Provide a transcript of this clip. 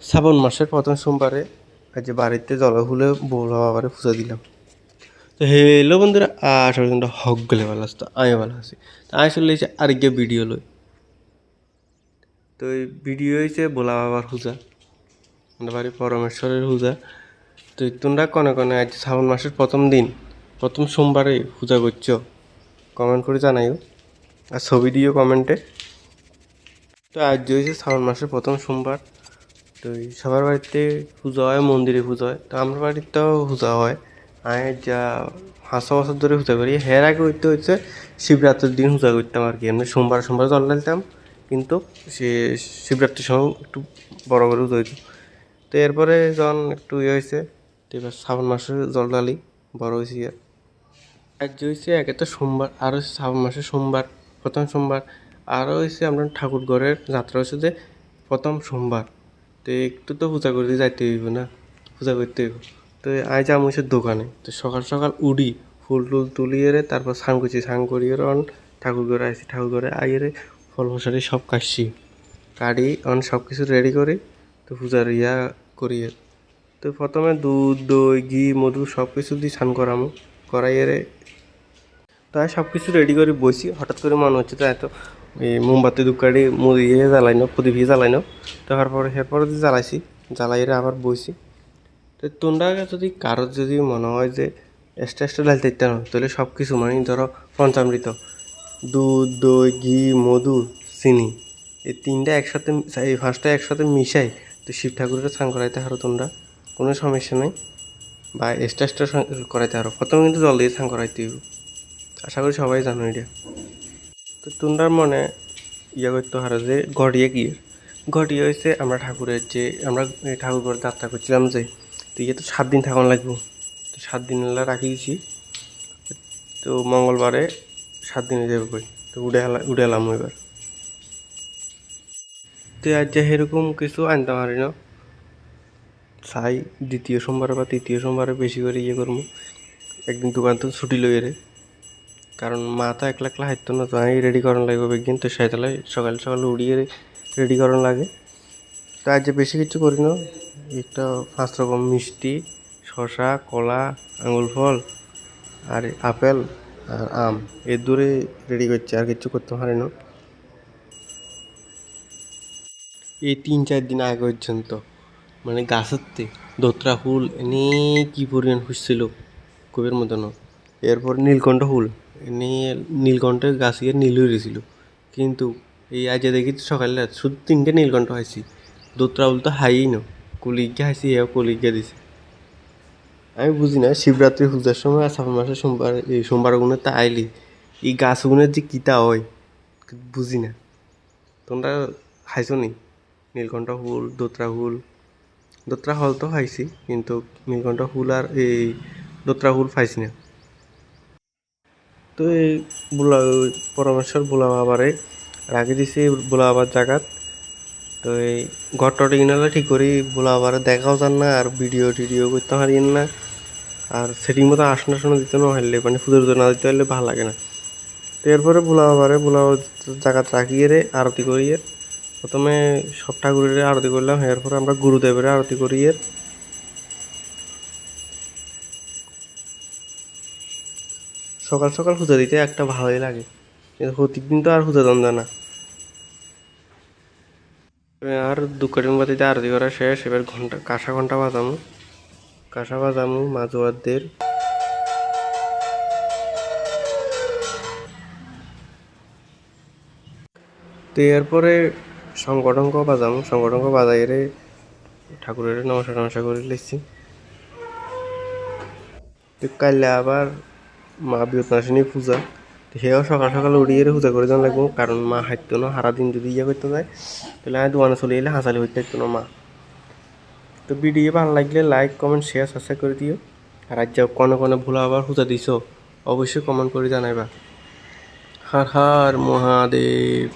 শ্রাবণ মাসের প্রথম সোমবারে আজ বাড়িতে জলহুলে বউলা বাবারে পূজা দিলাম। তো হেলো বন্ধুরা, আসলে তোমরা হক গেলে ভালো আসতো, আমি ভালো আছি। তো আমি চলে এসেছি আরেকটা ভিডিও লই। তো এই ভিডিও হয়েছে ভোলা বাবার পূজা, আমাদের বাড়ি পরমেশ্বরের পূজা। তো তোমরা কনে কনে আজ শ্রাবণ মাসের প্রথম দিন প্রথম সোমবারে পূজা করছো কমেন্ট করে জানাইও, আর ছবি দিও কমেন্টে। তো আজ হয়েছে শ্রাবণ মাসের প্রথম সোমবার। তো সবার বাড়িতে পুজো হয়, মন্দিরে পুজো হয়, তো আমার বাড়িতেও পূজা হয়। আমি যা 5 বছর ধরে পূজা করি। এর আগে হচ্ছে শিবরাত্রির দিন পূজা করতাম আর কি, এমনি সোমবার সোমবার জল ঢালতাম, কিন্তু সে শিবরাত্রির সময় একটু বড় করে পূজা হইতো। তো এরপরে যখন একটু হয়েছে, তো এবার শ্রাবণ মাসে জল ঢালি, বড় হয়েছি। আর যে হয়েছে একে তো সোমবার, আর হচ্ছে শ্রাবণ মাসের সোমবার প্রথম সোমবার, আরও হয়েছে আমরা ঠাকুর ঘরের যাত্রা হচ্ছে যে প্রথম সোমবার। তো একটু তো পূজা করতে যাইতে হইব না, পূজা করতে হইব। তো আজ আমি হচ্ছে দোকানে, তো সকাল সকাল উঠি, ফুল টুল তুলিয়ে রে, তারপর স্নান করছি, স্নান করিয়ে অন ঠাকুর ঘরে আসি, ঠাকুর ঘরে আইয়ে রে ফল মশারি সব কাটছি, কাটি অন সব কিছু রেডি করি। তো পূজার করিয়ে, তো প্রথমে দুধ দই ঘি মধু সব কিছু দিয়ে স্নান করামো, করাইয়ে রে তাই সব কিছু রেডি করে বসি। হঠাৎ করে মনে হচ্ছে তো এত এই মোমবাতি ধূপকাঠি জ্বালাই না, প্রদীপ জ্বালাই না। তো এরপরে জ্বালাইছি, জ্বালাইরে আবার বসি। তো তোমরা যদি কারোর যদি মনে হয় যে এক্সট্রা এক্সট্রা ঢালতে ইচ্ছা না, তাহলে সব কিছু মানে ধরো পঞ্চামৃত, দুধ দই ঘি মধু চিনি, এই তিনটা একসাথে, এই পাঁচটা একসাথে মিশাই তো শিব ঠাকুরের স্নান করাইতে পারো তোমরা, কোনো সমস্যা নেই। বা এক্সট্রা এক্সট্রা করাইতে পারো, প্রথমে কিন্তু জল দিয়ে স্নান করাইতে হবে, আশা করি সবাই জানো এটা। তো তোমরা মনে করতে পারো যে ঘটিয়া কি, ঘটিয়া হয়েছে আমরা ঠাকুরের যে আমরা ঠাকুর ঘরে যাত্রা করছিলাম যে, তো তো 7 দিন থাকুন লাগবো। তো 7 দিন রাখি দিছি, তো মঙ্গলবারে 7 দিনে যাবে কই, তো উঠে এলাম এবার। তো আজ যে সেরকম কিছু আনতে পারি না, চাই দ্বিতীয় সোমবারে বা তৃতীয় সোমবারে বেশি করে করবো, একদিন দোকান তো ছুটি লইয়ে রে, কারণ মা তো একলা একলা হাঁটতো না, তো আমি রেডি করানো লাগবে একদিন। তো সেটালাই সকাল সকাল উড়িয়ে রেডি করানো লাগে। তো আজ যে বেশি কিছু করি না, একটা 5 রকম মিষ্টি, শসা কলা আঙুল ফল আর আপেল আর আম, এর দূরে রেডি করছি, আর কিছু করতে পারি না। এই 3-4 দিন আগে পর্যন্ত মানে গাছের দোতরা ফুল এনে কি পরিমাণ ফুসছিল কবির মতন। এরপর নীলকণ্ঠ ফুল এনে নীলকণ্ঠের গাছ গিয়ে নীল হয়ে গেছিল, কিন্তু এই আজ দেখি সকালে শুধু 3টে নীলকণ্ঠ হাসি, দোতরা ফুল তো হাইই না, কলিগা হাসি এ কলিগা দিছে। আমি বুঝি না শিবরাত্রি পূজার সময় আর শ্রাবণ মাসের সোমবার এই সোমবারগুলো তা আইলি এই গাছগুলোর যে কিতা হয় বুঝি না। তোমরা খাইছো নি নীলকণ্ঠ ফুল দোতরা ফল তো খাইছি, কিন্তু নীলকণ্ঠ ফুল আর এই দোতরা ফুল পাইছি না। তো এই পরমেশ্বর বোলা বাবারে রাখি দিছি বোলা বাবার জায়গাত। তো এই ঘরটা কিনালে ঠিক করি বোলা বাবারে দেখাও যান না, আর ভিডিও টিডিও করতে পারিন না, আর সেটিং মতো আসনা টাসনা দিতে না হলে মানে পুজো না দিতে হলে ভালো লাগে না। তো এরপরে বোলা জায়গাত রাখিয়ে রে আরতি করিয়ে, প্রথমে সব ঠাকুরের আরতি করলাম, এরপরে আমরা গুরুদেবের আরতি করিয়ে সকাল সকাল পূজা দিতে একটা ভালোই লাগে, কিন্তু প্রত্যেকদিন তো আর পূজা দেন যায় না। আর দুঃখের বাতিতে আরতি করা শেষ, এবার কাঁসা বাজামু মাজুয়ারদের। তো এরপরে সংগঠনক বাজাইরে ঠাকুরের নমস্কার করে লিখছি। তো কাইলে আবার মা বিপদনাশিনী পূজা, তো সেও সকাল সকাল উড়িয়ে পূজা করে যাওয়া লাগবো, কারণ মা হাঁটতো না সারাদিন, যদি করতে যায় তাহলে আমি দোকানে চলে এলে হাসালি হইতে থাকতো না মা। তো ভিডিও ভালো লাগলে লাইক কমেন্ট শেয়ার সাবস্ক্রাইব করে দিও, আর আজ যাও কনে কনে ভুলা আবার পূজা দিছ অবশ্যই কমেন্ট করে জানাইবা। হর হর মহাদেব।